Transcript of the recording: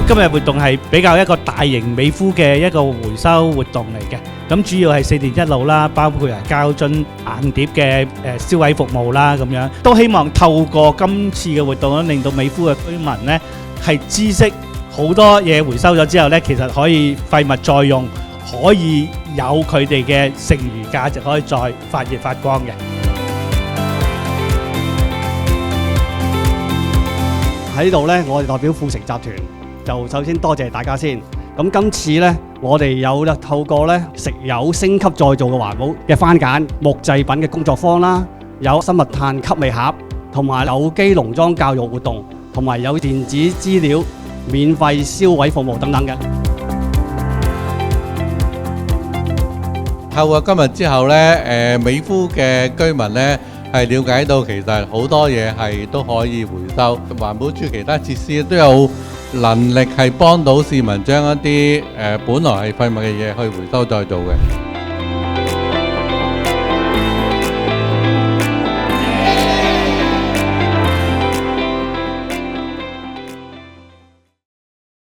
今日活動係比較一個大型美孚嘅一個回收活動嚟嘅，咁主要係4電一路啦，包括係膠樽、硬碟嘅銷毀服務啦，咁樣都希望透過今次嘅活動咧，令到美孚嘅居民呢係知識好多嘢回收咗之後呢，其實可以廢物再用，可以有佢哋嘅剩餘價值可以再發熱發光嘅。喺度呢，我哋代表富城集團就首先多謝大家先。咁今次呢，我哋有透過呢食油升級再造嘅環保嘅番梘、木製品嘅工作坊啦，有生物炭吸味盒，同埋有機農莊教育活動，同埋有電子資料免費銷毀服務等等嘅。透過今日之後呢，美孚嘅居民呢係了解到其實好多嘢係都可以回收，環保署其他設施都有能力係幫到市民將一啲本來係廢物嘅嘢去回收再造嘅。